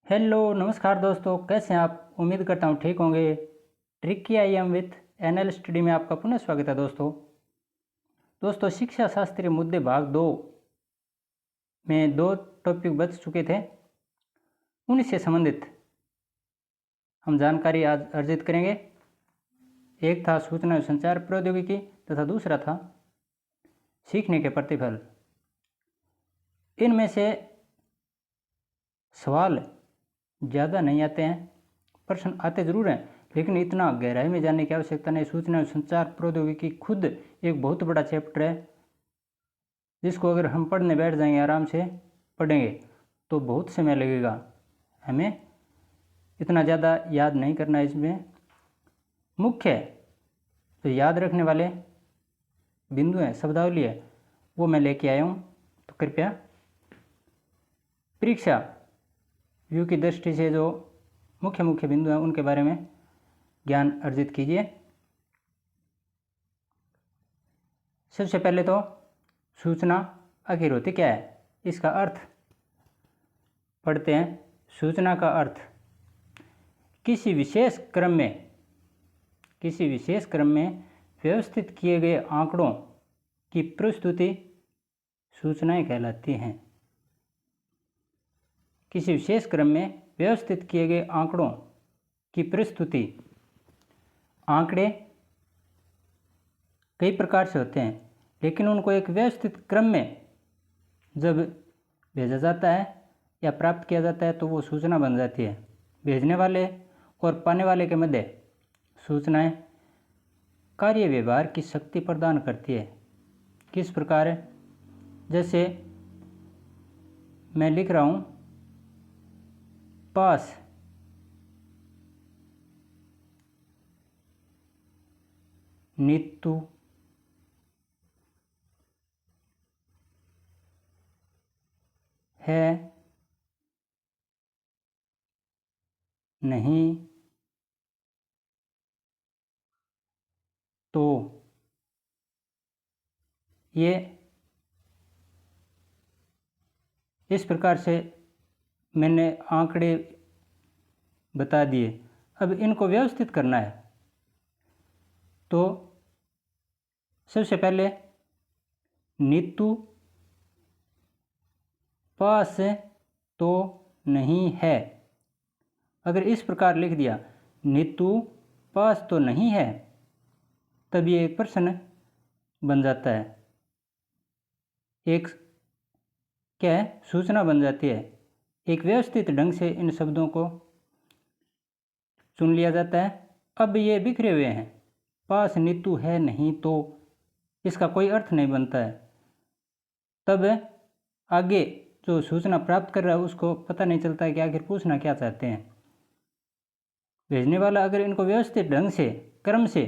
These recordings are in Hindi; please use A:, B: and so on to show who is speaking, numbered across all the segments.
A: हेलो नमस्कार दोस्तों, कैसे हैं आप। उम्मीद करता हूँ ठीक होंगे। Tricky I am with NL study में आपका पुनः स्वागत है। दोस्तों शिक्षा शास्त्रीय मुद्दे भाग 2 में 2 टॉपिक बच चुके थे। उन्हीं से संबंधित हम जानकारी आज अर्जित करेंगे। एक था सूचना एवं संचार प्रौद्योगिकी तथा दूसरा था सीखने के प्रतिफल। इनमें से सवाल ज़्यादा नहीं आते हैं, प्रश्न आते ज़रूर हैं, लेकिन इतना गहराई में जानने की आवश्यकता नहीं। सूचना और संचार प्रौद्योगिकी खुद एक बहुत बड़ा चैप्टर है, जिसको अगर हम पढ़ने बैठ जाएंगे, आराम से पढ़ेंगे तो बहुत समय लगेगा। हमें इतना ज़्यादा याद नहीं करना है। इसमें मुख्य जो याद रखने वाले बिंदु हैं, शब्दावली है, वो मैं लेके आया हूँ। तो कृपया परीक्षा व्यू की दृष्टि से जो मुख्य बिंदु हैं उनके बारे में ज्ञान अर्जित कीजिए। सबसे पहले तो सूचना आखिर होती क्या है, इसका अर्थ पढ़ते हैं। सूचना का अर्थ किसी विशेष क्रम में व्यवस्थित किए गए आंकड़ों की प्रस्तुति सूचनाएं कहलाती हैं। किसी विशेष क्रम में व्यवस्थित किए गए आंकड़ों की प्रस्तुति। आंकड़े कई प्रकार से होते हैं, लेकिन उनको एक व्यवस्थित क्रम में जब भेजा जाता है या प्राप्त किया जाता है तो वो सूचना बन जाती है। भेजने वाले और पाने वाले के मध्य सूचनाएं कार्य व्यवहार की शक्ति प्रदान करती है। किस प्रकार? जैसे मैं लिख रहा हूँ पास नीतू है नहीं तो ये इस प्रकार से मैंने आंकड़े बता दिए। अब इनको व्यवस्थित करना है तो सबसे पहले नीतू पास तो नहीं है। अगर इस प्रकार लिख दिया नीतू पास तो नहीं है, तब ये एक प्रश्न बन जाता है, एक क्या है, सूचना बन जाती है। एक व्यवस्थित ढंग से इन शब्दों को चुन लिया जाता है। अब ये बिखरे हुए हैं, पास नीतू है नहीं तो इसका कोई अर्थ नहीं बनता है। तब आगे जो सूचना प्राप्त कर रहा है उसको पता नहीं चलता है कि आखिर पूछना क्या चाहते हैं। भेजने वाला अगर इनको व्यवस्थित ढंग से क्रम से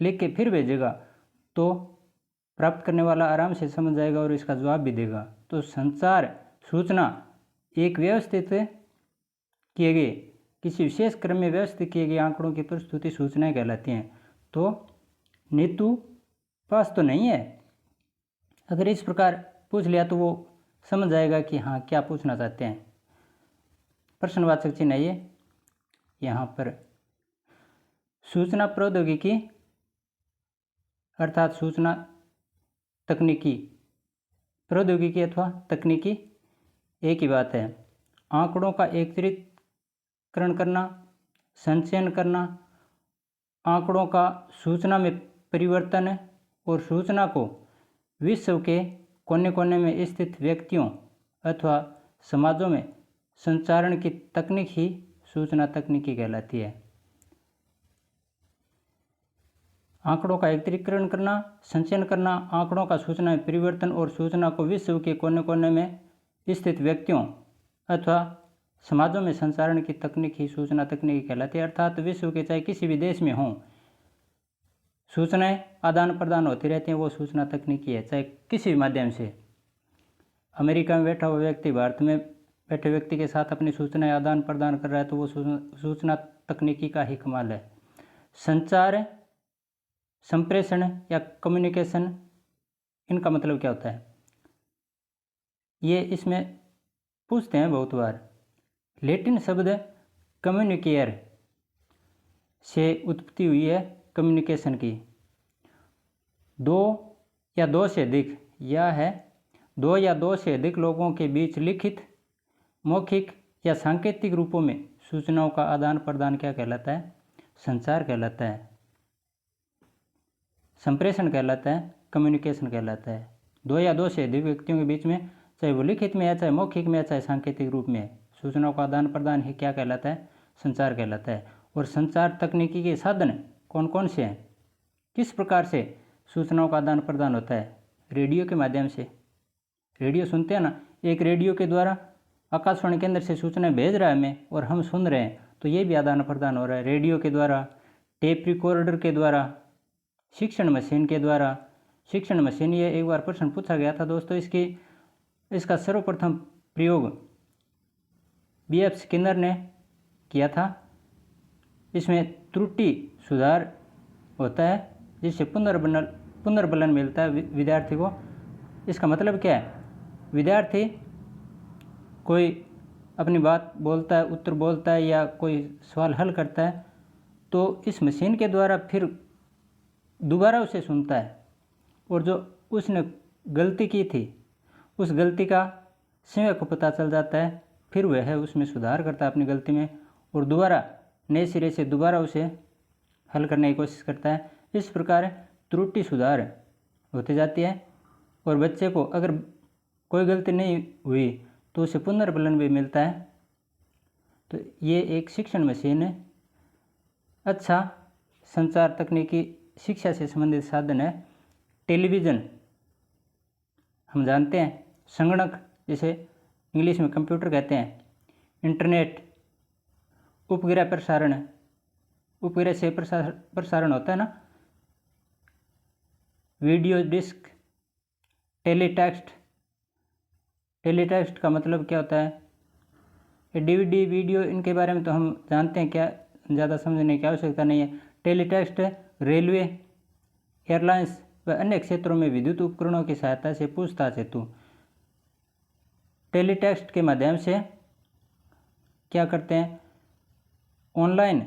A: लिख के फिर भेजेगा तो प्राप्त करने वाला आराम से समझ जाएगा और इसका जवाब भी देगा। तो संचार सूचना एक व्यवस्थित किए गए किसी विशेष क्रम में व्यवस्थित किए गए आंकड़ों की प्रस्तुति सूचनाएं कहलाती हैं। तो नीतू पास तो नहीं है, अगर इस प्रकार पूछ लिया तो वो समझ जाएगा कि हाँ क्या पूछना चाहते हैं। प्रश्नवाचक चिन्ह आइए यहाँ पर। सूचना प्रौद्योगिकी अर्थात सूचना तकनीकी, प्रौद्योगिकी अथवा तकनीकी एक ही बात है। आंकड़ों का एकत्रीकरण करना, संचयन करना, आंकड़ों का सूचना में परिवर्तन और सूचना को विश्व के कोने कोने में स्थित व्यक्तियों अथवा समाजों में संचारण की तकनीक ही सूचना तकनीकी कहलाती है। आंकड़ों का एकत्रीकरण करना, संचयन करना, आंकड़ों का सूचना में परिवर्तन और सूचना को विश्व के कोने कोने में स्थित व्यक्तियों अथवा समाजों में संचारण की तकनीक ही सूचना तकनीकी कहलाती है। अर्थात विश्व के चाहे किसी भी देश में हों, सूचनाएं आदान प्रदान होती रहती हैं, वो सूचना तकनीकी है, चाहे किसी भी माध्यम से। अमेरिका में बैठा हुआ व्यक्ति भारत में बैठे व्यक्ति के साथ अपनी सूचनाएं आदान प्रदान कर रहा है तो वो सूचना तकनीकी का ही कमाल है। संचार, संप्रेषण या कम्युनिकेशन, इनका मतलब क्या होता है, ये इसमें पूछते हैं बहुत बार। लैटिन शब्द कम्युनिकेयर से उत्पत्ति हुई है, कम्युनिकेशन की। दो या दो से अधिक, यह है दो या दो से अधिक लोगों के बीच लिखित, मौखिक या सांकेतिक रूपों में सूचनाओं का आदान प्रदान क्या कहलाता है? संचार कहलाता है, संप्रेषण कहलाता है, कम्युनिकेशन कहलाता है। दो या दो से अधिक व्यक्तियों के बीच में, चाहे वो लिखित में है, चाहे मौखिक में है, चाहे सांकेतिक रूप में है, सूचनाओं का आदान प्रदान ही क्या कहलाता है? संचार कहलाता है। और संचार तकनीकी के साधन कौन कौन से हैं? किस प्रकार से सूचनाओं का आदान प्रदान होता है? रेडियो के माध्यम से। रेडियो सुनते हैं ना, एक रेडियो के द्वारा आकाशवाणी केंद्र से सूचनाएं भेज रहा है हमें और हम सुन रहे हैं, तो ये भी आदान प्रदान हो रहा है रेडियो के द्वारा। टेप रिकॉर्डर के द्वारा, शिक्षण मशीन के द्वारा। शिक्षण मशीन, ये एक बार प्रश्न पूछा गया था दोस्तों, इसका सर्वप्रथम प्रयोग B.F. स्किनर ने किया था। इसमें त्रुटि सुधार होता है जिससे पुनर्बलन मिलता है विद्यार्थी को। इसका मतलब क्या है? विद्यार्थी कोई अपनी बात बोलता है, उत्तर बोलता है या कोई सवाल हल करता है, तो इस मशीन के द्वारा फिर दोबारा उसे सुनता है और जो उसने गलती की थी उस गलती का समय को पता चल जाता है, फिर वह उसमें सुधार करता है अपनी गलती में और दोबारा नए सिरे से दोबारा उसे हल करने की कोशिश करता है। इस प्रकार त्रुटि सुधार होती जाती है और बच्चे को अगर कोई गलती नहीं हुई तो उसे पुनर्बलन भी मिलता है। तो ये एक शिक्षण मशीन है, अच्छा संचार तकनीकी शिक्षा से संबंधित साधन है। टेलीविज़न हम जानते हैं, संगणक जिसे इंग्लिश में कंप्यूटर कहते हैं, इंटरनेट, उपग्रह प्रसारण, उपग्रह से प्रसारण होता है ना, वीडियो डिस्क, टेलीटेक्स्ट। टेलीटेक्स्ट का मतलब क्या होता है? DVD, वीडियो, इनके बारे में तो हम जानते हैं, क्या ज़्यादा समझने की आवश्यकता नहीं है। टेलीटेक्स्ट रेलवे, एयरलाइंस व अन्य क्षेत्रों में विद्युत उपकरणों की सहायता से पूछताछ हेतु टेलीटेक्स्ट के माध्यम से क्या करते हैं? ऑनलाइन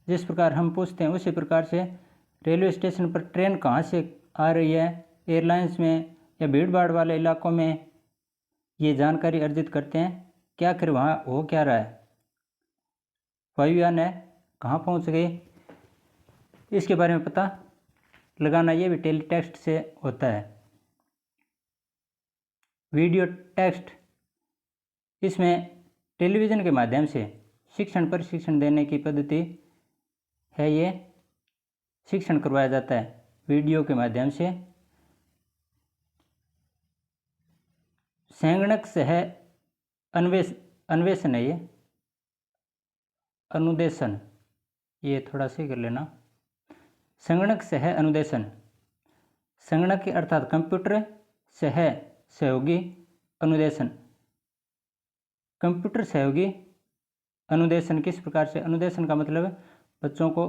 A: जिस प्रकार हम पूछते हैं उसी प्रकार से रेलवे स्टेशन पर ट्रेन कहाँ से आ रही है, एयरलाइंस में या भीड़ भाड़ वाले इलाकों में, ये जानकारी अर्जित करते हैं। क्या आखिर वहाँ हो क्या रहा है, वायुयान है कहाँ पहुँच गई, इसके बारे में पता लगाना, ये भी टेलीटेक्स्ट से होता है। वीडियो टेक्स्ट, इसमें टेलीविज़न के माध्यम से शिक्षण प्रशिक्षण देने की पद्धति है, ये शिक्षण करवाया जाता है वीडियो के माध्यम से। संगणक से है अन्वेषण है, ये अनुदेशन, ये थोड़ा सी कर लेना। संगणक से है अनुदेशन, संगणक अर्थात कंप्यूटर से है सहयोगी अनुदेशन। कंप्यूटर सहयोगी अनुदेशन किस प्रकार से? अनुदेशन का मतलब बच्चों को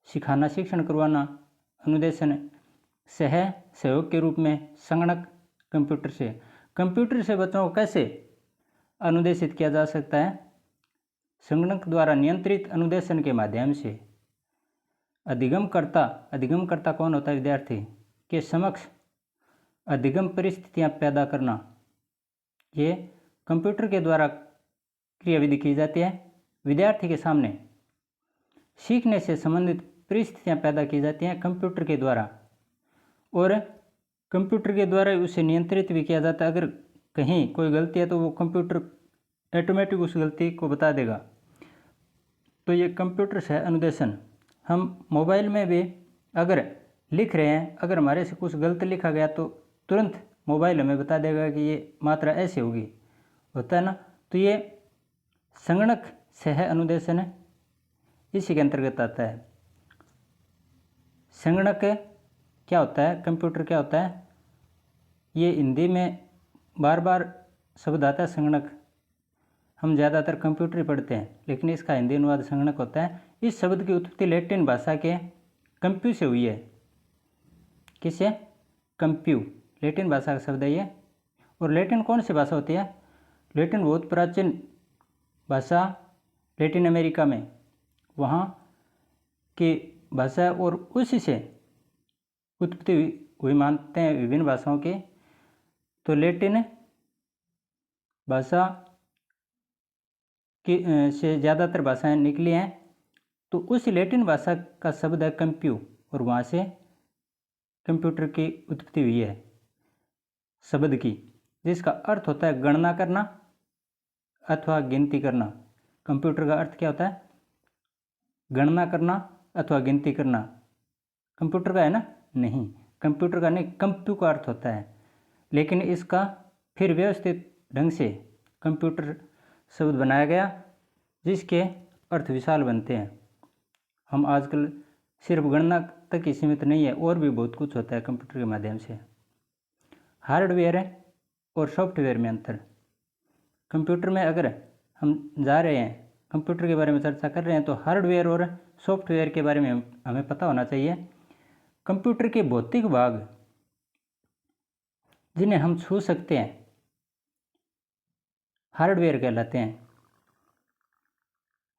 A: सिखाना, शिक्षण करवाना। अनुदेशन से है सहयोग के रूप में संगणक कंप्यूटर से। कंप्यूटर से बच्चों को कैसे अनुदेशित किया जा सकता है? संगणक द्वारा नियंत्रित अनुदेशन के माध्यम से। अधिगमकर्ता कौन होता है? विद्यार्थी के समक्ष अधिगम परिस्थितियां पैदा करना, ये कंप्यूटर के द्वारा क्रियाविधि की जाती है। विद्यार्थी के सामने सीखने से संबंधित परिस्थितियां पैदा की जाती हैं कंप्यूटर के द्वारा और कंप्यूटर के द्वारा उसे नियंत्रित भी किया जाता है। अगर कहीं कोई गलती है तो वो कंप्यूटर ऑटोमेटिक उस गलती को बता देगा। तो ये कंप्यूटर से अनुदेशन। हम मोबाइल में भी अगर लिख रहे हैं, अगर हमारे से कुछ गलत लिखा गया तो तुरंत मोबाइल हमें बता देगा कि ये मात्रा ऐसे होगी, होता है ना। तो ये संगणक से है अनुदेशन है, इसी के अंतर्गत आता है। संगणक क्या होता है, कंप्यूटर क्या होता है, ये हिंदी में बार बार शब्द आता है संगणक। हम ज़्यादातर कंप्यूटर ही पढ़ते हैं, लेकिन इसका हिंदी अनुवाद संगणक होता है। इस शब्द की उत्पत्ति लैटिन भाषा के कंप्यू से हुई है। किससे? कंप्यू, लैटिन भाषा का शब्द है ये। और लैटिन कौन सी भाषा होती है? लैटिन बहुत प्राचीन भाषा लैटिन अमेरिका में वहाँ की भाषा और उसी से उत्पत्ति हुई मानते हैं विभिन्न भाषाओं के। तो लैटिन भाषा की से ज़्यादातर भाषाएं निकली हैं। तो उस लैटिन भाषा का शब्द है कंप्यू, और वहाँ से कंप्यूटर की उत्पत्ति हुई है शब्द की, जिसका अर्थ होता है गणना करना अथवा गिनती करना। कंप्यूटर का अर्थ क्या होता है? गणना करना अथवा गिनती करना। कंप्यूटर का है ना? नहीं, कंप्यूटर का नहीं, कंप्यू का अर्थ होता है। लेकिन इसका फिर व्यवस्थित ढंग से कंप्यूटर शब्द बनाया गया, जिसके अर्थ विशाल बनते हैं। हम आजकल सिर्फ गणना तक ही सीमित नहीं है, और भी बहुत कुछ होता है कंप्यूटर के माध्यम से। हार्डवेयर और सॉफ्टवेयर में अंतर। कंप्यूटर में अगर हम जा रहे हैं, कंप्यूटर के बारे में चर्चा कर रहे हैं, तो हार्डवेयर और सॉफ्टवेयर के बारे में हमें पता होना चाहिए। कंप्यूटर के भौतिक भाग जिन्हें हम छू सकते हैं हार्डवेयर कहलाते हैं।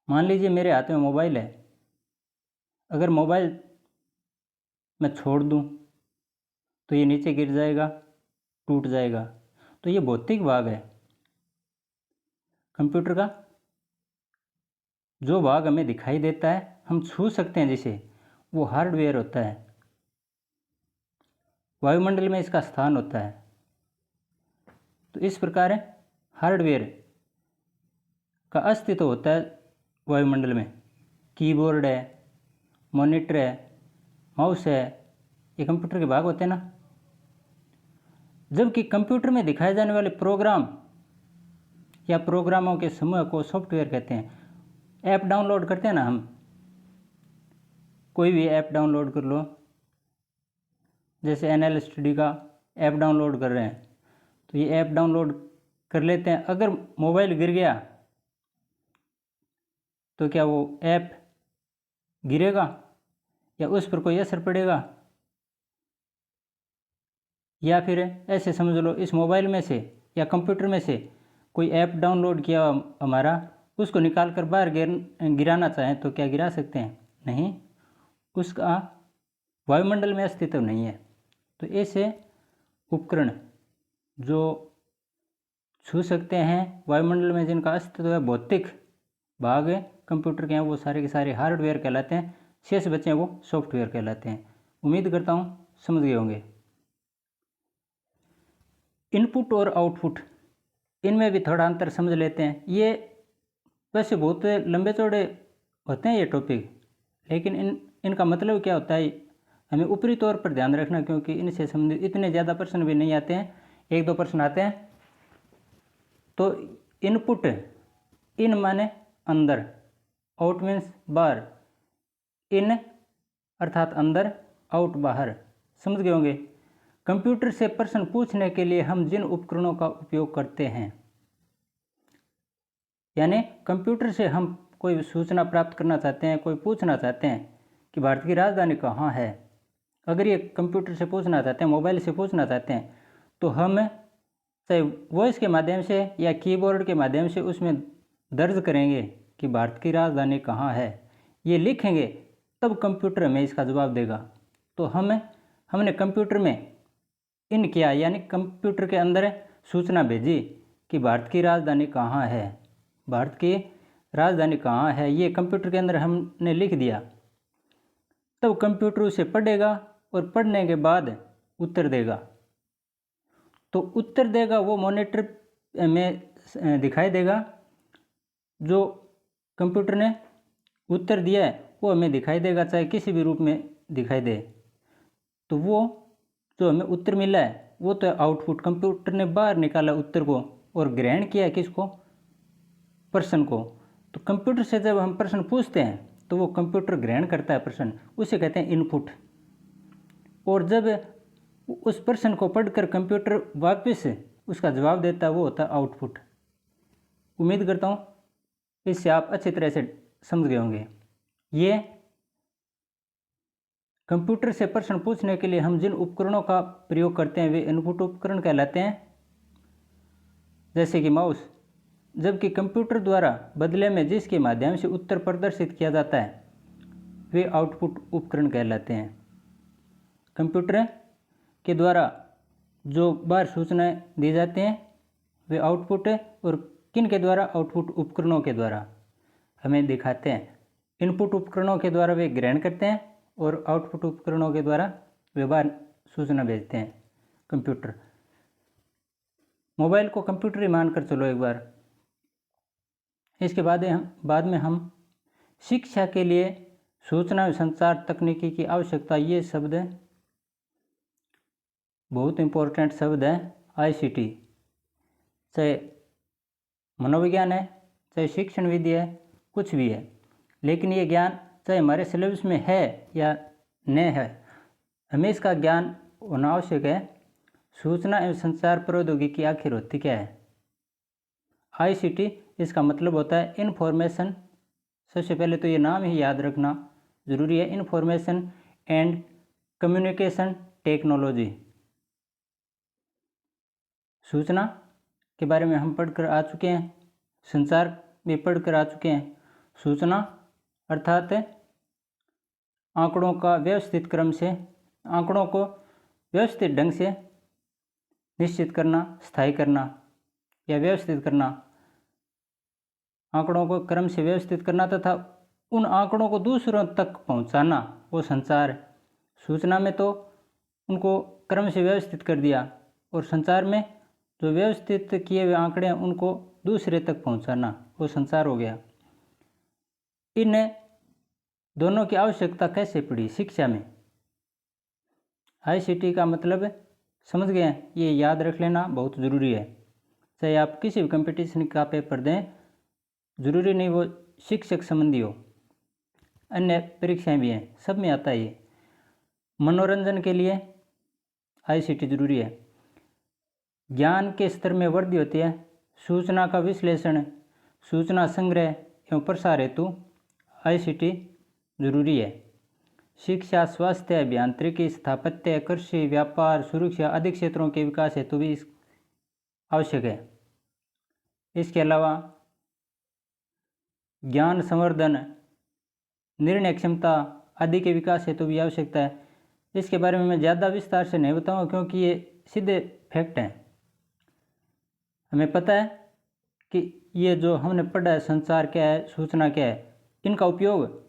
A: मान लीजिए मेरे हाथ में मोबाइल है, अगर मोबाइल मैं छोड़ दूं तो ये नीचे गिर जाएगा, टूट जाएगा। तो ये भौतिक भाग है कंप्यूटर का। जो भाग हमें दिखाई देता है, हम छू सकते हैं जिसे, वो हार्डवेयर होता है। वायुमंडल में इसका स्थान होता है। तो इस प्रकार हार्डवेयर का अस्तित्व होता है वायुमंडल में। कीबोर्ड है, मॉनिटर है, माउस है, ये कंप्यूटर के भाग होते हैं ना। जबकि कंप्यूटर में दिखाए जाने वाले प्रोग्राम या प्रोग्रामों के समूह को सॉफ्टवेयर कहते हैं। ऐप डाउनलोड करते हैं ना हम, कोई भी ऐप डाउनलोड कर लो, जैसे NL स्टडी का ऐप डाउनलोड कर रहे हैं, तो ये ऐप डाउनलोड कर लेते हैं। अगर मोबाइल गिर गया तो क्या वो ऐप गिरेगा या उस पर कोई असर पड़ेगा? या फिर ऐसे समझ लो, इस मोबाइल में से या कंप्यूटर में से कोई ऐप डाउनलोड किया हमारा, उसको निकाल कर बाहर गिराना चाहें तो क्या गिरा सकते हैं? नहीं, उसका वायुमंडल में अस्तित्व नहीं है। तो ऐसे उपकरण जो छू सकते हैं वायुमंडल में, जिनका अस्तित्व है, भौतिक भाग कंप्यूटर के हैं, वो सारे के सारे हार्डवेयर कहलाते हैं। शेष बचे हैं वो सॉफ्टवेयर कहलाते हैं। उम्मीद करता हूँ समझ गए होंगे। इनपुट और आउटपुट, इनमें भी थोड़ा अंतर समझ लेते हैं। ये वैसे बहुत लंबे चौड़े होते हैं ये टॉपिक, लेकिन इनका मतलब क्या होता है हमें ऊपरी तौर पर ध्यान रखना, क्योंकि इनसे संबंधित इतने ज़्यादा प्रश्न भी नहीं आते हैं, 1-2 प्रश्न आते हैं। तो इनपुट, इन माने अंदर, आउट मीन्स बाहर। इन अर्थात अंदर, आउट बाहर। समझ गए होंगे। कंप्यूटर से प्रश्न पूछने के लिए हम जिन उपकरणों का उपयोग करते हैं, यानी कंप्यूटर से हम कोई सूचना प्राप्त करना चाहते हैं, कोई पूछना चाहते हैं कि भारत की राजधानी कहाँ है, अगर ये कंप्यूटर से पूछना चाहते हैं, मोबाइल से पूछना चाहते हैं, तो हम चाहे वॉइस के माध्यम से या कीबोर्ड के माध्यम से उसमें दर्ज करेंगे कि भारत की राजधानी कहाँ है, ये लिखेंगे, तब कंप्यूटर हमें इसका जवाब देगा। तो हमने कंप्यूटर में इन किया, यानी कंप्यूटर के अंदर सूचना भेजी कि भारत की राजधानी कहाँ है, भारत की राजधानी कहाँ है, ये कंप्यूटर के अंदर हमने लिख दिया। तब कंप्यूटर उसे पढ़ेगा और पढ़ने के बाद उत्तर देगा। तो उत्तर देगा वो मॉनिटर में दिखाई देगा, जो कंप्यूटर ने उत्तर दिया है वो हमें दिखाई देगा, चाहे किसी भी रूप में दिखाई दे। तो वो जो हमें उत्तर मिला है वो तो आउटपुट, कंप्यूटर ने बाहर निकाला उत्तर को और ग्रहण किया किसको? प्रश्न को। तो कंप्यूटर से जब हम प्रश्न पूछते हैं तो वो कंप्यूटर ग्रहण करता है प्रश्न, उसे कहते हैं इनपुट। और जब उस प्रश्न को पढ़कर कंप्यूटर वापस उसका जवाब देता है, वो होता है आउटपुट। उम्मीद करता हूँ इससे आप अच्छी तरह से समझ गए होंगे। ये कंप्यूटर से प्रश्न पूछने के लिए हम जिन उपकरणों का प्रयोग करते हैं वे इनपुट उपकरण कहलाते हैं, जैसे कि माउस, जबकि कंप्यूटर द्वारा बदले में जिसके माध्यम से उत्तर प्रदर्शित किया जाता है वे आउटपुट उपकरण कहलाते हैं। कंप्यूटर के द्वारा जो बाहर सूचनाएं दी जाती हैं वे आउटपुट है, और किन के द्वारा? आउटपुट उपकरणों के द्वारा हमें दिखाते हैं। इनपुट उपकरणों के द्वारा वे ग्रहण करते हैं और आउटपुट उपकरणों के द्वारा वे बाहर सूचना भेजते हैं। कंप्यूटर, मोबाइल को कंप्यूटर ही मानकर चलो एक बार। इसके बाद में हम शिक्षा के लिए सूचना संचार तकनीकी की आवश्यकता, ये शब्द बहुत इम्पोर्टेंट शब्द है। ICT, चाहे मनोविज्ञान है, चाहे शिक्षण विधि है, कुछ भी है, लेकिन ये ज्ञान चाहे हमारे सिलेबस में है या न है, हमें इसका ज्ञान होना आवश्यक है। सूचना एवं संचार प्रौद्योगिकी आखिर होती क्या है? ICT, इसका मतलब होता है इन्फॉर्मेशन। सबसे पहले तो ये नाम ही याद रखना ज़रूरी है, इन्फॉर्मेशन एंड कम्युनिकेशन टेक्नोलॉजी। सूचना के बारे में हम पढ़कर आ चुके हैं, संचार भी पढ़कर आ चुके हैं। सूचना अर्थात आंकड़ों का व्यवस्थित क्रम से, आंकड़ों को व्यवस्थित ढंग से निश्चित करना, स्थायी करना या व्यवस्थित करना, आंकड़ों को क्रम से व्यवस्थित करना तथा उन आंकड़ों को दूसरों तक पहुंचाना, वो संचार है। सूचना में तो उनको क्रम से व्यवस्थित कर दिया, और संचार में जो व्यवस्थित किए हुए आंकड़े हैं उनको दूसरे तक पहुंचाना, वो संचार हो गया। इन दोनों की आवश्यकता कैसे पड़ी शिक्षा में? ICT का मतलब समझ गए, ये याद रख लेना बहुत ज़रूरी है। चाहे आप किसी भी कंपटीशन का पेपर दें, ज़रूरी नहीं वो शिक्षक संबंधी हो, अन्य परीक्षाएं भी हैं, सब में आता है ये। मनोरंजन के लिए ICT ज़रूरी है। ज्ञान के स्तर में वृद्धि होती है। सूचना का विश्लेषण, सूचना संग्रह एवं प्रसार हेतु ICT जरूरी है। शिक्षा, स्वास्थ्य, अभियांत्रिकी, स्थापत्य, कृषि, व्यापार, सुरक्षा आदि क्षेत्रों के विकास हेतु भी आवश्यक है। इसके अलावा ज्ञान संवर्धन, निर्णय क्षमता आदि के विकास हेतु भी आवश्यकता है। इसके बारे में मैं ज़्यादा विस्तार से नहीं बताऊंगा क्योंकि ये सीधे फैक्ट हैं। हमें पता है कि ये जो हमने पढ़ा है, संचार क्या है, सूचना क्या है, इनका उपयोग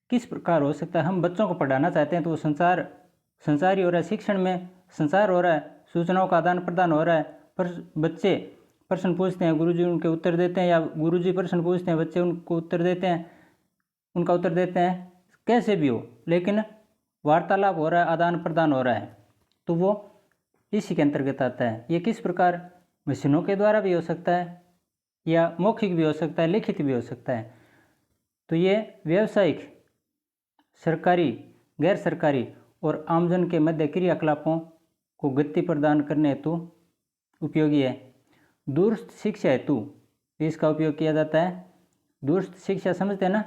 A: किस प्रकार हो सकता है। हम बच्चों को पढ़ाना चाहते हैं तो वो संचार ही हो रहा है। शिक्षण में संचार हो रहा है, सूचनाओं का आदान प्रदान हो रहा है। पर बच्चे प्रश्न पूछते हैं, गुरुजी उनके उत्तर देते हैं, या गुरुजी प्रश्न पूछते हैं, बच्चे उनको उत्तर देते हैं, उनका उत्तर देते हैं, कैसे भी हो, लेकिन वार्तालाप हो रहा है, आदान प्रदान हो रहा है, तो वो इसी के अंतर्गत आता है। ये किस प्रकार? मशीनों के द्वारा भी हो सकता है, या मौखिक भी हो सकता है, लिखित भी हो सकता है। तो ये व्यावसायिक, सरकारी, गैर सरकारी और आमजन के मध्य क्रियाकलापों को गति प्रदान करने हेतु उपयोगी है। दूरस्थ शिक्षा हेतु इसका उपयोग किया जाता है। दूरस्थ शिक्षा समझते हैं ना,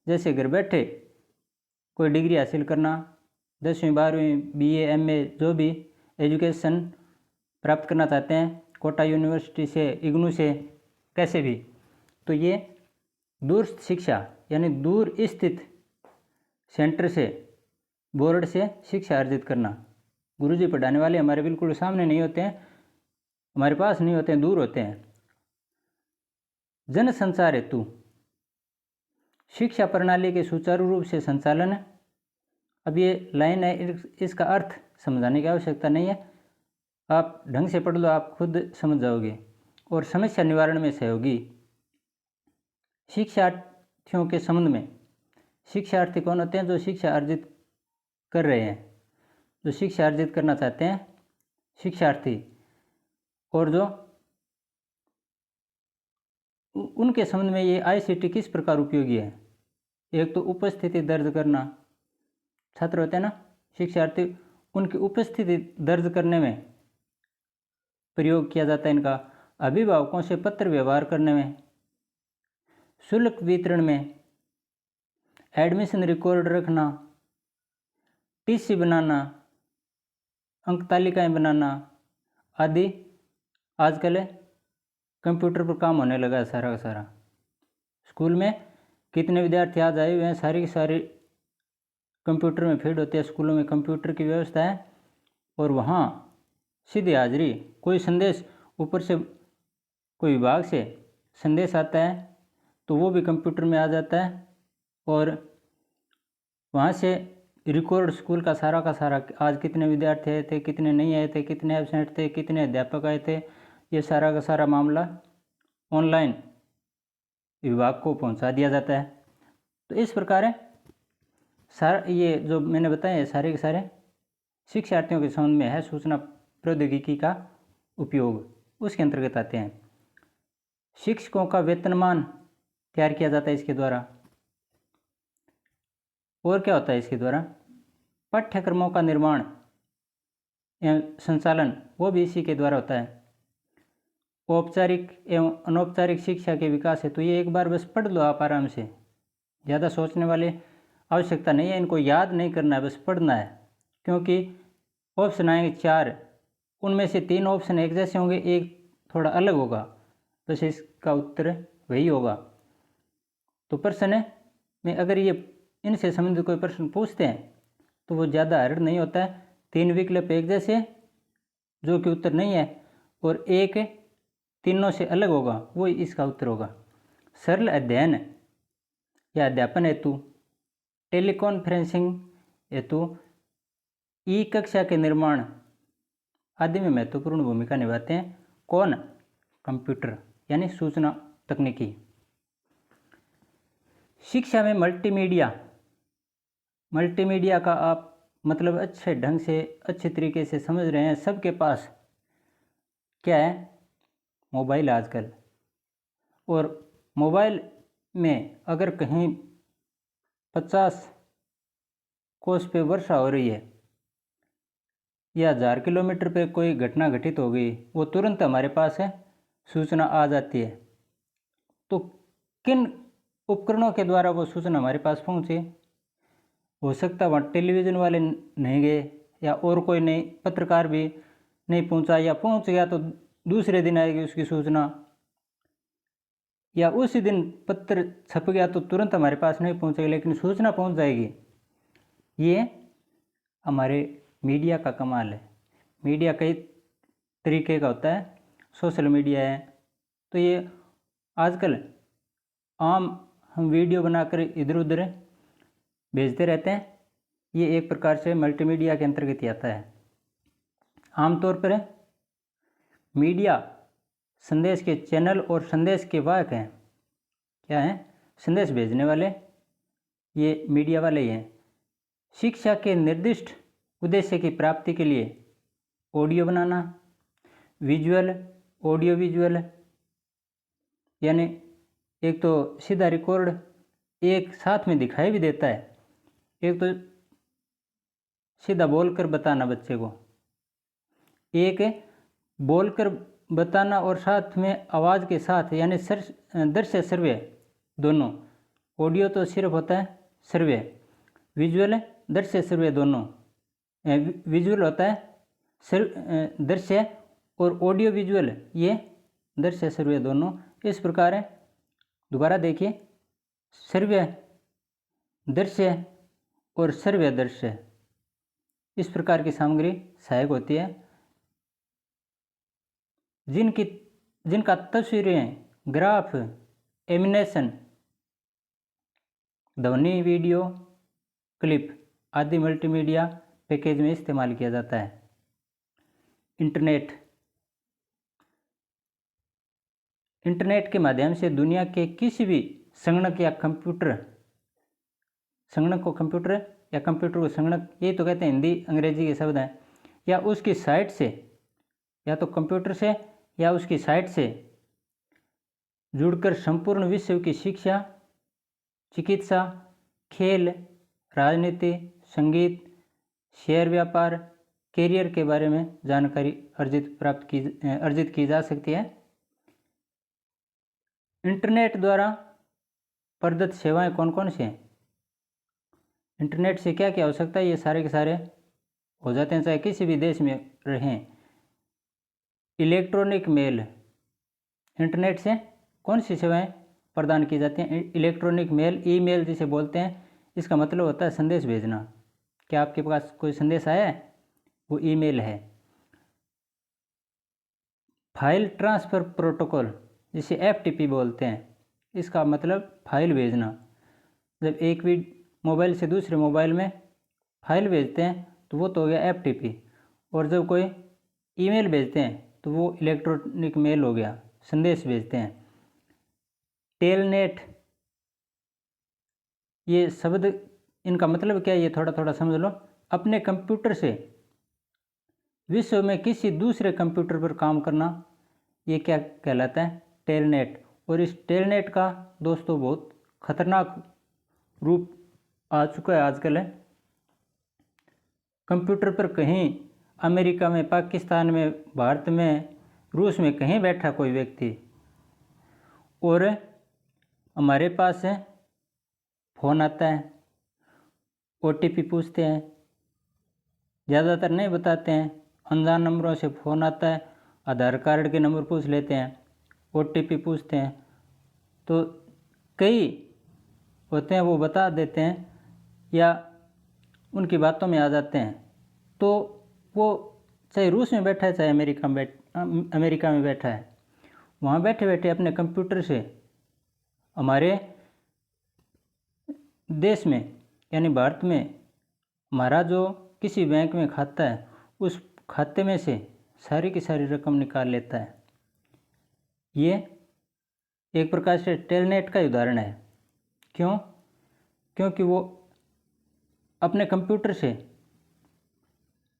A: जैसे घर बैठे कोई डिग्री हासिल करना, 10वीं 12वीं BA MA जो भी एजुकेशन प्राप्त करना चाहते हैं, कोटा यूनिवर्सिटी से, इग्नू से, कैसे भी, तो ये दूरस्थ शिक्षा यानी दूर स्थित सेंटर से, बोर्ड से शिक्षा अर्जित करना। गुरुजी पढ़ाने वाले हमारे बिल्कुल सामने नहीं होते हैं, हमारे पास नहीं होते हैं, दूर होते हैं। जन संचार हेतु शिक्षा प्रणाली के सुचारू रूप से संचालन। अब ये लाइन है, इसका अर्थ समझाने की आवश्यकता नहीं है, आप ढंग से पढ़ लो, आप खुद समझ जाओगे। और समस्या निवारण में सहयोगी। शिक्षार्थियों के संबंध में, शिक्षार्थी कौन होते हैं? जो शिक्षा अर्जित कर रहे हैं, जो शिक्षा अर्जित करना चाहते हैं, शिक्षार्थी, और जो उनके संबंध में ये ICT किस प्रकार उपयोगी है। एक तो उपस्थिति दर्ज करना, छात्र होते हैं ना, शिक्षार्थी, उनकी उपस्थिति दर्ज करने में प्रयोग किया जाता है इनका। अभिभावकों से पत्र व्यवहार करने में, शुल्क वितरण में, एडमिशन रिकॉर्ड रखना, TC बनाना, अंक तालिकाएँ बनाना आदि आजकल कंप्यूटर पर काम होने लगा है सारा का सारा। स्कूल में कितने विद्यार्थी आज आए हुए हैं, सारे के सारे कंप्यूटर में फीड होते हैं। स्कूलों में कंप्यूटर की व्यवस्था है और वहाँ सीधी हाजिरी, कोई संदेश ऊपर से कोई विभाग से संदेश आता है तो वो भी कंप्यूटर में आ जाता है और वहाँ से रिकॉर्ड स्कूल का सारा आज कितने विद्यार्थी आए थे, कितने नहीं आए थे, कितने एब्सेंट थे, कितने अध्यापक आए थे, ये सारा का सारा मामला ऑनलाइन विभाग को पहुँचा दिया जाता है। तो इस प्रकार है सारा ये जो मैंने बताया है सारे के सारे शिक्षार्थियों के संबंध में है सूचना प्रौद्योगिकी का उपयोग, उसके अंतर्गत आते हैं। शिक्षकों का वेतनमान तैयार किया जाता है इसके द्वारा। और क्या होता है इसके द्वारा? पाठ्यक्रमों का निर्माण एवं संचालन वो भी इसी के द्वारा होता है। औपचारिक एवं अनौपचारिक शिक्षा के विकास है तो ये एक बार बस पढ़ लो आप आराम से, ज़्यादा सोचने वाले आवश्यकता नहीं है, इनको याद नहीं करना है, बस पढ़ना है। क्योंकि ऑप्शन आएंगे 4, उनमें से 3 ऑप्शन एक जैसे होंगे, एक थोड़ा अलग होगा, बस इसका उत्तर वही होगा। तो प्रश्न में अगर ये इनसे संबंधित कोई प्रश्न पूछते हैं तो वो ज़्यादा हार्ड नहीं होता है। 3 विकल्प एक जैसे जो कि उत्तर नहीं है और एक तीनों से अलग होगा, वो इसका उत्तर होगा। सरल अध्ययन या अध्यापन हेतु, टेलीकॉन्फ्रेंसिंग हेतु, ई कक्षा के निर्माण आदि में महत्वपूर्ण भूमिका निभाते हैं कौन? कंप्यूटर यानी सूचना तकनीकी। शिक्षा में मल्टीमीडिया का आप मतलब अच्छे ढंग से अच्छे तरीके से समझ रहे हैं। सबके पास क्या है? मोबाइल आजकल। और मोबाइल में अगर कहीं 50 कोस पे वर्षा हो रही है या 1000 किलोमीटर पे कोई घटना घटित हो गई, वो तुरंत हमारे पास है सूचना आ जाती है। तो किन उपकरणों के द्वारा वो सूचना हमारे पास पहुँचे? हो सकता है वहाँ टेलीविज़न वाले नहीं गए या और कोई नहीं, पत्रकार भी नहीं पहुँचा, या पहुँच गया तो दूसरे दिन आएगी उसकी सूचना, या उसी दिन पत्र छप गया तो तुरंत हमारे पास नहीं पहुँचेगा, लेकिन सूचना पहुँच जाएगी। ये हमारे मीडिया का कमाल है। मीडिया कई तरीके का होता है, सोशल मीडिया है तो ये आजकल आम हम वीडियो बनाकर इधर उधर भेजते रहते हैं, ये एक प्रकार से मल्टीमीडिया के अंतर्गत ही आता है। आमतौर पर मीडिया संदेश के चैनल और संदेश के वाहक हैं। क्या हैं? संदेश भेजने वाले ये मीडिया वाले ही हैं। शिक्षा के निर्दिष्ट उद्देश्य की प्राप्ति के लिए ऑडियो बनाना, विजुअल, ऑडियो विजुअल, यानी एक तो सीधा रिकॉर्ड एक साथ में दिखाई भी देता है, एक तो सीधा बोलकर बताना बच्चे को, एक बोलकर बताना और साथ में आवाज़ के साथ यानी दृश्य श्रव्य दोनों। ऑडियो तो सिर्फ होता है श्रव्य, विजुअल दृश्य श्रव्य दोनों। विजुअल होता है दृश्य और ऑडियो विजुअल ये दृश्य श्रव्य दोनों। इस प्रकार है, दोबारा देखिए, श्रव्य दृश्य और श्रव्य दृश्य इस प्रकार की सामग्री सहायक होती है, जिनका तस्वीरें, ग्राफ, एनिमेशन, ध्वनि, वीडियो क्लिप आदि मल्टीमीडिया पैकेज में इस्तेमाल किया जाता है। इंटरनेट के माध्यम से दुनिया के किसी भी संगणक को संगणक, ये तो कहते हैं हिंदी अंग्रेजी के शब्द हैं, या उसकी साइट से, या तो कंप्यूटर से या उसकी साइट से जुड़कर संपूर्ण विश्व की शिक्षा, चिकित्सा, खेल, राजनीति, संगीत, शेयर व्यापार, कैरियर के बारे में जानकारी अर्जित की जा सकती है। इंटरनेट द्वारा प्रदत्त सेवाएं कौन कौन सी हैं? इंटरनेट से क्या क्या हो सकता है? ये सारे के सारे हो जाते हैं, चाहे किसी भी देश में रहें। इलेक्ट्रॉनिक मेल इंटरनेट से कौन सी सेवाएं प्रदान की जाती हैं? इलेक्ट्रॉनिक मेल, ईमेल जिसे बोलते हैं, इसका मतलब होता है संदेश भेजना। क्या आपके पास कोई संदेश आया है? वो ईमेल है। फाइल ट्रांसफ़र प्रोटोकॉल जिसे एफटीपी बोलते हैं, इसका मतलब फाइल भेजना। जब एक भी मोबाइल से दूसरे मोबाइल में फाइल भेजते हैं तो वो तो हो गया एफटीपी, और जब कोई ईमेल भेजते हैं तो वो इलेक्ट्रॉनिक मेल हो गया, संदेश भेजते हैं। टेलनेट, ये शब्द इनका मतलब क्या है ये थोड़ा थोड़ा समझ लो। अपने कंप्यूटर से विश्व में किसी दूसरे कंप्यूटर पर काम करना, ये क्या कहलाता है? टेलनेट। और इस टेलनेट का दोस्तों बहुत खतरनाक रूप आ चुका है आजकल है। कंप्यूटर पर कहीं अमेरिका में, पाकिस्तान में, भारत में, रूस में कहीं बैठा कोई व्यक्ति, और हमारे पास है फ़ोन आता है, ओटीपी पूछते हैं, ज़्यादातर नहीं बताते हैं, अनजान नंबरों से फ़ोन आता है, आधार कार्ड के नंबर पूछ लेते हैं, ओटीपी पूछते हैं, तो कई होते हैं वो बता देते हैं या उनकी बातों में आ जाते हैं। तो वो चाहे रूस में बैठा है चाहे अमेरिका में बैठा है, वहाँ बैठे बैठे अपने कंप्यूटर से हमारे देश में यानी भारत में हमारा जो किसी बैंक में खाता है उस खाते में से सारी की सारी रकम निकाल लेता है। ये एक प्रकार से टेलनेट का उदाहरण है। क्यों? क्योंकि वो अपने कंप्यूटर से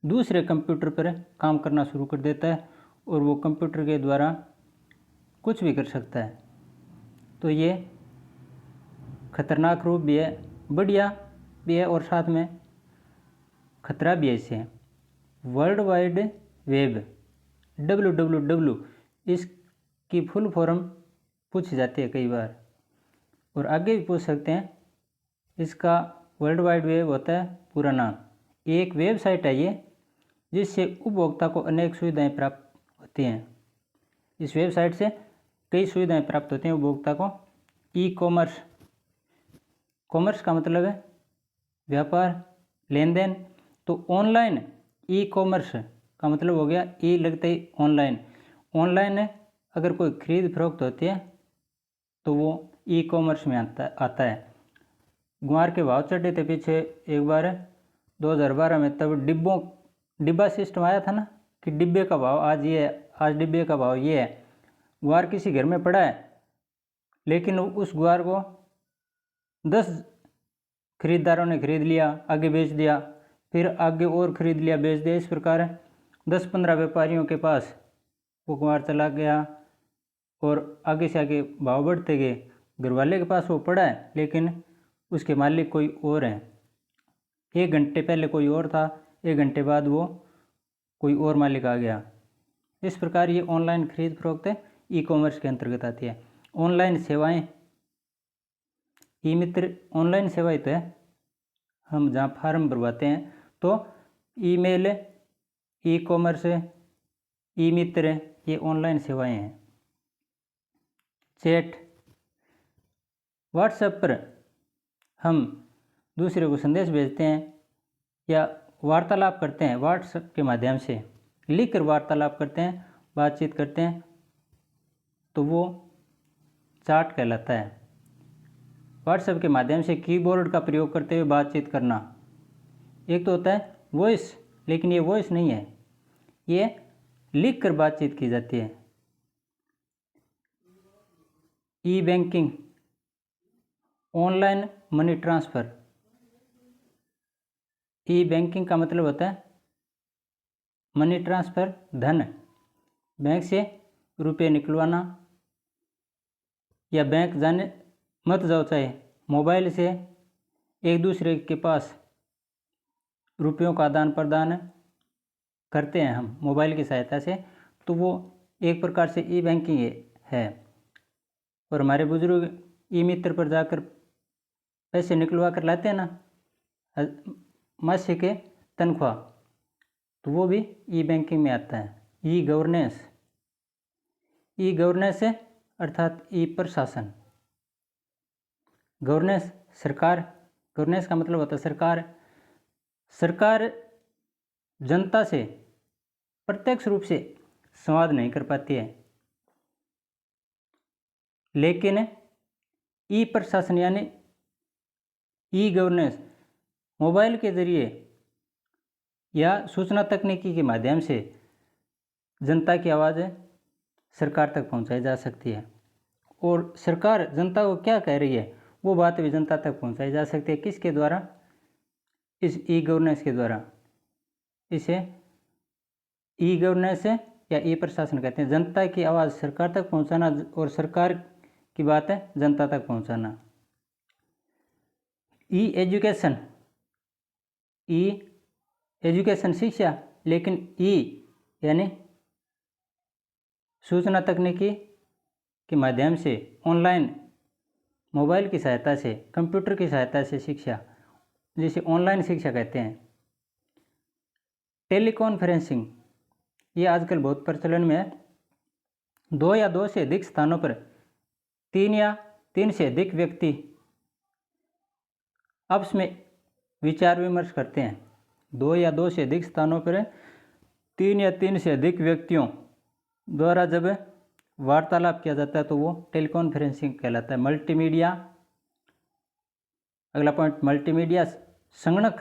A: दूसरे कंप्यूटर पर काम करना शुरू कर देता है और वो कंप्यूटर के द्वारा कुछ भी कर सकता है। तो ये खतरनाक रूप भी है, बढ़िया भी है, और साथ में खतरा भी है इससे। वर्ल्ड वाइड वेब, WWW, इसकी फुल फॉर्म पूछी जाती है कई बार, और आगे भी पूछ सकते हैं। इसका वर्ल्ड वाइड वेब होता है पूरा नाम। एक वेबसाइट है ये जिससे उपभोक्ता को अनेक सुविधाएं प्राप्त होती हैं। इस वेबसाइट से कई सुविधाएं प्राप्त होती हैं उपभोक्ता को। ई कॉमर्स, कॉमर्स का मतलब है व्यापार, लेन देन। तो ऑनलाइन ई कॉमर्स का मतलब हो गया ई लगते ही ऑनलाइन। ऑनलाइन अगर कोई खरीद फरोख्त होती है तो वो ई कॉमर्स में आता है। ग्वार के भाव चढ़े थे पीछे एक बार 2012 में, तब डिब्बा सिस्टम आया था ना कि डिब्बे का भाव आज ये है, आज डिब्बे का भाव ये है। ग्वार किसी घर में पड़ा है लेकिन उस ग्वार को 10 खरीदारों ने खरीद लिया, आगे बेच दिया, फिर आगे और खरीद लिया, बेच दिया। इस प्रकार 10-15 व्यापारियों के पास वो ग्वार चला गया और आगे से आगे भाव बढ़ते गए। घरवाले के पास वो पड़ा है लेकिन उसके मालिक कोई और हैं। 1 घंटे पहले कोई और था, 1 घंटे बाद वो कोई और मालिक आ गया। इस प्रकार ये ऑनलाइन खरीद फरोख्त ई कॉमर्स के अंतर्गत आती है। ऑनलाइन सेवाएं, ई मित्र ऑनलाइन सेवाएं तो है, हम जहाँ फार्म भरवाते हैं तो ईमेल, ई कॉमर्स, ई मित्र, ये ऑनलाइन सेवाएं हैं। चैट, व्हाट्सएप पर हम दूसरे को संदेश भेजते हैं या वार्तालाप करते हैं व्हाट्सएप के माध्यम से, लिख कर वार्तालाप करते हैं, बातचीत करते हैं, तो वो चैट कहलाता है। व्हाट्सएप के माध्यम से कीबोर्ड का प्रयोग करते हुए बातचीत करना। एक तो होता है वॉइस, लेकिन ये वॉइस नहीं है, ये लिख कर बातचीत की जाती है। ई बैंकिंग, ऑनलाइन मनी ट्रांसफ़र। ई बैंकिंग का मतलब होता है मनी ट्रांसफ़र, धन बैंक से रुपये निकलवाना, या बैंक जाने मत जाओ, चाहे मोबाइल से एक दूसरे के पास रुपयों का आदान प्रदान करते हैं हम मोबाइल की सहायता से, तो वो एक प्रकार से ई बैंकिंग है। और हमारे बुजुर्ग ई मित्र पर जाकर पैसे निकलवा कर लाते हैं ना, मासिक तनख्वाह, तो वो भी ई बैंकिंग में आता है। ई गवर्नेंस, ई गवर्नेंस अर्थात ई प्रशासन। गवर्नेंस सरकार, गवर्नेंस का मतलब होता है सरकार। सरकार जनता से प्रत्यक्ष रूप से संवाद नहीं कर पाती है, लेकिन ई प्रशासन यानी ई गवर्नेंस मोबाइल के जरिए या सूचना तकनीकी के माध्यम से जनता की आवाज़ सरकार तक पहुंचाई जा सकती है, और सरकार जनता को क्या कह रही है वो बात भी जनता तक पहुंचाई जा सकती है। किसके द्वारा? इस ई गवर्नेंस के द्वारा। इसे ई गवर्नेंस या ई प्रशासन कहते हैं। जनता की आवाज़ सरकार तक पहुंचाना और सरकार की बात है जनता तक पहुंचाना। ई एजुकेशन, ई एजुकेशन शिक्षा, लेकिन ई यानी सूचना तकनीकी के माध्यम से ऑनलाइन मोबाइल की सहायता से, कंप्यूटर की सहायता से शिक्षा, जिसे ऑनलाइन शिक्षा कहते हैं। टेलीकॉन्फ्रेंसिंग, ये आजकल बहुत प्रचलन में है। दो या दो से अधिक स्थानों पर तीन या तीन से अधिक व्यक्ति आपस में विचार विमर्श करते हैं। दो या दो से अधिक स्थानों पर तीन या तीन से अधिक व्यक्तियों द्वारा जब वार्तालाप किया जाता है तो वो टेलीकॉन्फ्रेंसिंग कहलाता है। मल्टीमीडिया, अगला पॉइंट मल्टीमीडिया संगणक,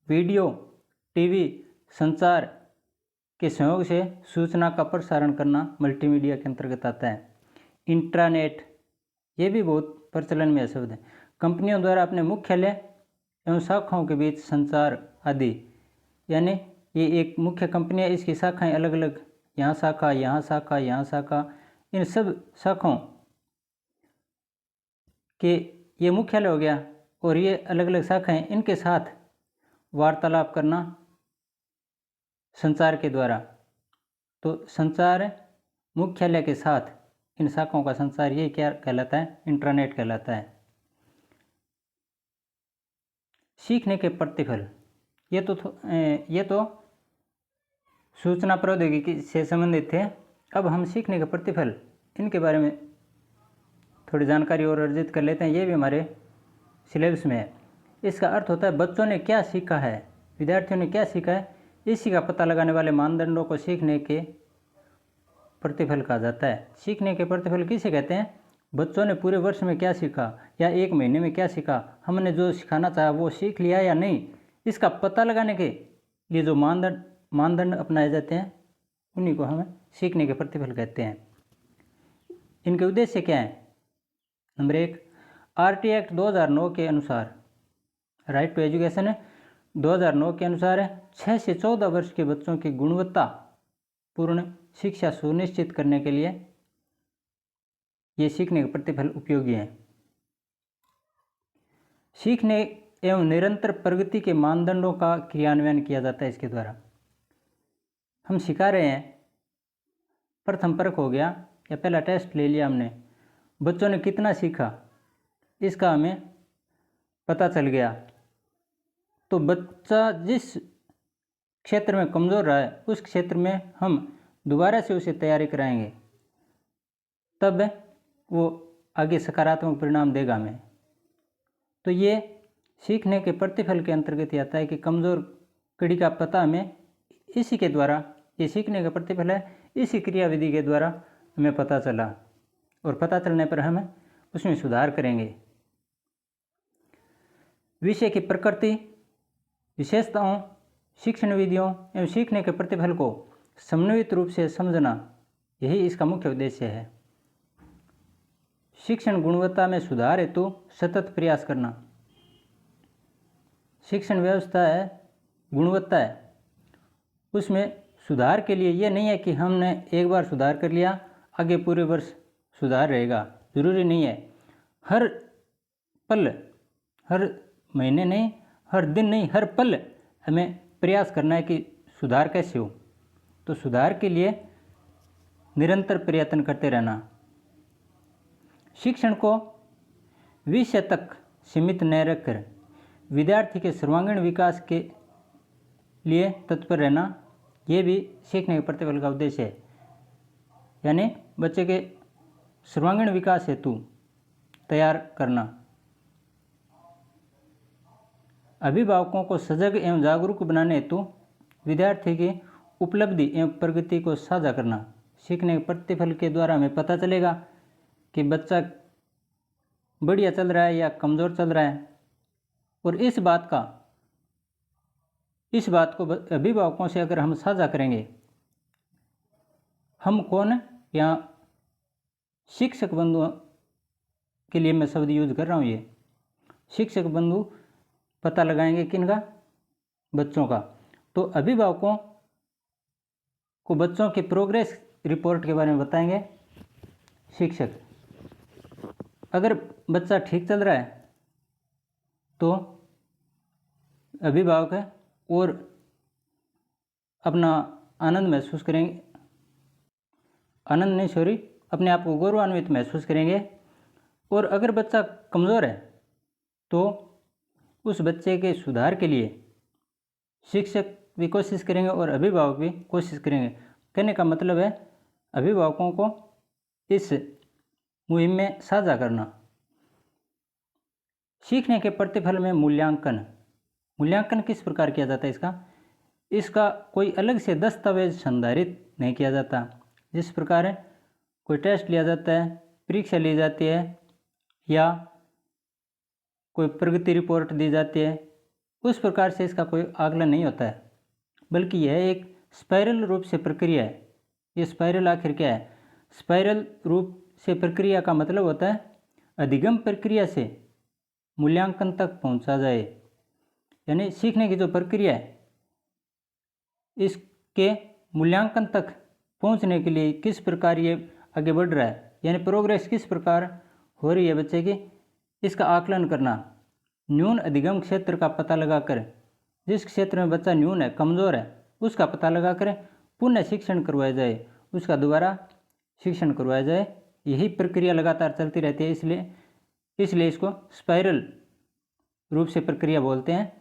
A: वीडियो, टीवी, संचार के सहयोग से सूचना का प्रसारण करना मल्टीमीडिया के अंतर्गत आता है। इंट्रानेट, ये भी बहुत प्रचलन में शब्द है। कंपनियों द्वारा अपने मुख्यालय एवं शाखाओं के बीच संचार आदि, यानी ये एक मुख्य कंपनी है, इसकी शाखाएं अलग अलग, यहाँ शाखा, यहाँ शाखा, यहाँ शाखा, इन सब शाखाओं के ये मुख्यालय हो गया और ये अलग अलग शाखाएं, इनके साथ वार्तालाप करना संचार के द्वारा। तो संचार मुख्यालय के साथ इन शाखाओं का संचार, ये क्या कहलाता है? इंटरनेट कहलाता है। सीखने के प्रतिफल, ये तो सूचना प्रौद्योगिकी से संबंधित थे। अब हम सीखने के प्रतिफल, इनके बारे में थोड़ी जानकारी और अर्जित कर लेते हैं। ये भी हमारे सिलेबस में है। इसका अर्थ होता है बच्चों ने क्या सीखा है, विद्यार्थियों ने क्या सीखा है, इसी का पता लगाने वाले मानदंडों को सीखने के प्रतिफल कहा जाता है। सीखने के प्रतिफल किसे कहते हैं? बच्चों ने पूरे वर्ष में क्या सीखा या एक महीने में क्या सीखा, हमने जो सिखाना चाहा वो सीख लिया या नहीं, इसका पता लगाने के लिए जो मानदंड अपनाए जाते हैं उन्हीं को हम सीखने के प्रतिफल कहते हैं। इनके उद्देश्य क्या हैं? नंबर 1, आरटी एक्ट 2009 के अनुसार, राइट टू एजुकेशन 2009 के अनुसार 6 से 14 वर्ष के बच्चों की गुणवत्तापूर्ण शिक्षा सुनिश्चित करने के लिए ये सीखने के प्रतिफल उपयोगी हैं। सीखने एवं निरंतर प्रगति के मानदंडों का क्रियान्वयन किया जाता है इसके द्वारा। हम सिखा रहे हैं, प्रथम परख हो गया या पहला टेस्ट ले लिया हमने, बच्चों ने कितना सीखा इसका हमें पता चल गया। तो बच्चा जिस क्षेत्र में कमज़ोर रहा है उस क्षेत्र में हम दोबारा से उसे तैयारी कराएंगे, तब वो आगे सकारात्मक परिणाम देगा हमें। तो ये सीखने के प्रतिफल के अंतर्गत आता है कि कमज़ोर कड़ी का पता हमें इसी के द्वारा, ये सीखने का प्रतिफल है, इसी क्रियाविधि के द्वारा हमें पता चला और पता चलने पर हम उसमें सुधार करेंगे। विषय की प्रकृति, विशेषताओं, शिक्षण विधियों एवं सीखने के प्रतिफल को समन्वित रूप से समझना, यही इसका मुख्य उद्देश्य है। शिक्षण गुणवत्ता में सुधार हेतु सतत प्रयास करना। शिक्षण व्यवस्था है, गुणवत्ता है, उसमें सुधार के लिए ये नहीं है कि हमने एक बार सुधार कर लिया आगे पूरे वर्ष सुधार रहेगा, ज़रूरी नहीं है। हर पल, हर महीने नहीं, हर दिन नहीं, हर पल हमें प्रयास करना है कि सुधार कैसे हो। तो सुधार के लिए निरंतर प्रयत्न करते रहना। शिक्षण को विषय तक सीमित न रखकर विद्यार्थी के सर्वांगीण विकास के लिए तत्पर रहना, ये भी सीखने के प्रतिफल का उद्देश्य है। यानी बच्चे के सर्वांगीण विकास हेतु तैयार करना। अभिभावकों को सजग एवं जागरूक बनाने हेतु विद्यार्थी की उपलब्धि एवं प्रगति को साझा करना। सीखने के प्रतिफल के द्वारा हमें पता चलेगा कि बच्चा बढ़िया चल रहा है या कमज़ोर चल रहा है, और इस बात को अभिभावकों से अगर हम साझा करेंगे, हम कौन, यहाँ शिक्षक बंधुओं के लिए मैं शब्द यूज कर रहा हूँ, ये शिक्षक बंधु पता लगाएंगे किनका, बच्चों का। तो अभिभावकों को बच्चों के प्रोग्रेस रिपोर्ट के बारे में बताएंगे शिक्षक। अगर बच्चा ठीक चल रहा है तो अभिभावक है और अपना आनंद महसूस करेंगे, अपने आप को गौरवान्वित महसूस करेंगे। और अगर बच्चा कमज़ोर है तो उस बच्चे के सुधार के लिए शिक्षक भी कोशिश करेंगे और अभिभावक भी कोशिश करेंगे। कहने का मतलब है अभिभावकों को इस मुहिम में साझा करना। सीखने के प्रतिफल में मूल्यांकन किस प्रकार किया जाता है इसका कोई अलग से दस्तावेज संधारित नहीं किया जाता। जिस प्रकार कोई टेस्ट लिया जाता है, परीक्षा ली जाती है या कोई प्रगति रिपोर्ट दी जाती है, उस प्रकार से इसका कोई आकलन नहीं होता है, बल्कि यह एक स्पाइरल रूप से प्रक्रिया है। ये स्पाइरल आखिर क्या है? स्पाइरल रूप से प्रक्रिया का मतलब होता है अधिगम प्रक्रिया से मूल्यांकन तक पहुंचा जाए। यानी सीखने की जो प्रक्रिया है, इसके मूल्यांकन तक पहुंचने के लिए किस प्रकार ये आगे बढ़ रहा है, यानी प्रोग्रेस किस प्रकार हो रही है बच्चे की, इसका आकलन करना। न्यून अधिगम क्षेत्र का पता लगाकर, जिस क्षेत्र में बच्चा न्यून है, कमज़ोर है, उसका पता लगाकर पुनः शिक्षण करवाया जाए, उसका दोबारा शिक्षण करवाया जाए। यही प्रक्रिया लगातार चलती रहती है, इसलिए इसको स्पाइरल रूप से प्रक्रिया बोलते हैं।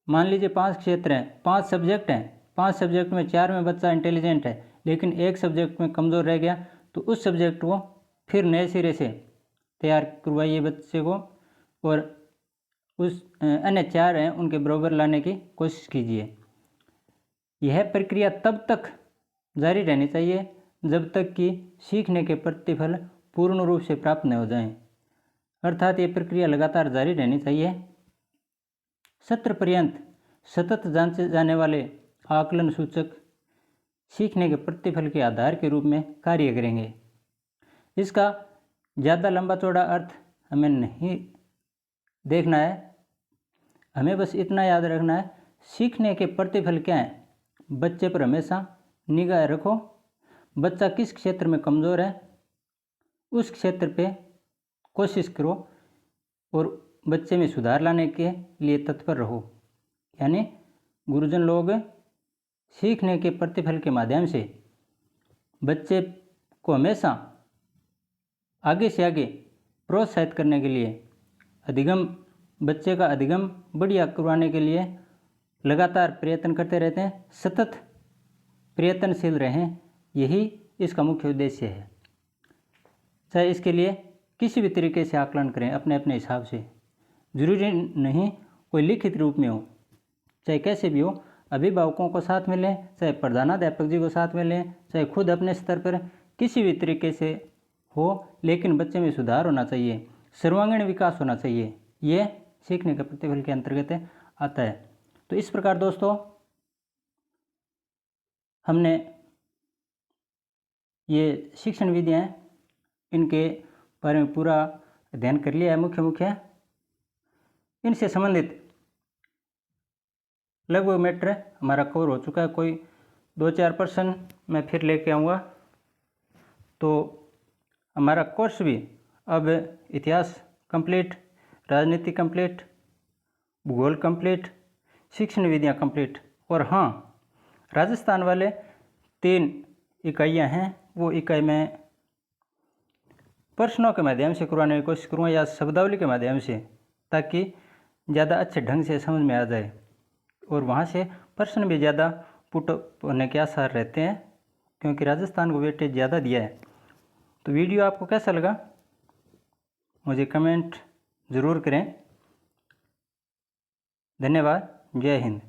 A: मान लीजिए 5 क्षेत्र हैं, 5 सब्जेक्ट हैं, 5 सब्जेक्ट में 4 में बच्चा इंटेलिजेंट है लेकिन एक सब्जेक्ट में कमज़ोर रह गया, तो उस सब्जेक्ट को फिर नए सिरे से तैयार करवाइए बच्चे को, और उस अन्य 4 हैं उनके बराबर लाने की कोशिश कीजिए। यह प्रक्रिया तब तक जारी रहनी चाहिए जब तक कि सीखने के प्रतिफल पूर्ण रूप से प्राप्त न हो जाएं, अर्थात ये प्रक्रिया लगातार जारी रहनी चाहिए। सत्र पर्यंत सतत जांचे जाने वाले आकलन सूचक सीखने के प्रतिफल के आधार के रूप में कार्य करेंगे। इसका ज़्यादा लंबा चौड़ा अर्थ हमें नहीं देखना है, हमें बस इतना याद रखना है, सीखने के प्रतिफल क्या हैं। बच्चे पर हमेशा निगाह रखो, बच्चा किस क्षेत्र में कमज़ोर है उस क्षेत्र पे कोशिश करो और बच्चे में सुधार लाने के लिए तत्पर रहो। यानी गुरुजन लोग सीखने के प्रतिफल के माध्यम से बच्चे को हमेशा आगे से आगे प्रोत्साहित करने के लिए, बच्चे का अधिगम बढ़िया करवाने के लिए लगातार प्रयत्न करते रहते हैं, सतत प्रयत्नशील रहें, यही इसका मुख्य उद्देश्य है। चाहे इसके लिए किसी भी तरीके से आकलन करें अपने अपने हिसाब से, जरूरी नहीं कोई लिखित रूप में हो, चाहे कैसे भी हो, अभिभावकों को साथ में लें, चाहे प्रधानाध्यापक जी को साथ में लें, चाहे खुद अपने स्तर पर किसी भी तरीके से हो, लेकिन बच्चे में सुधार होना चाहिए, सर्वांगीण विकास होना चाहिए। ये सीखने के प्रतिफल के अंतर्गत आता है। तो इस प्रकार दोस्तों हमने ये शिक्षण विधियाँ इनके बारे में पूरा अध्ययन कर लिया है। मुख्य इनसे संबंधित लगभग मैटर हमारा कवर हो चुका है। कोई 2-4 प्रश्न मैं फिर लेके आऊँगा। तो हमारा कोर्स भी अब इतिहास कंप्लीट, राजनीति कंप्लीट, भूगोल कंप्लीट, शिक्षण विधियाँ कंप्लीट, और हाँ, राजस्थान वाले 3 इकाइयाँ हैं, वो इकाई मैं प्रश्नों के माध्यम से करवाने की कोशिश करूँगा या शब्दावली के माध्यम से, ताकि ज़्यादा अच्छे ढंग से समझ में आ जाए, और वहाँ से प्रश्न भी ज़्यादा पुट होने के आसार रहते हैं, क्योंकि राजस्थान को वेटेज ज़्यादा दिया है। तो वीडियो आपको कैसा लगा मुझे कमेंट ज़रूर करें। धन्यवाद। जय हिंद।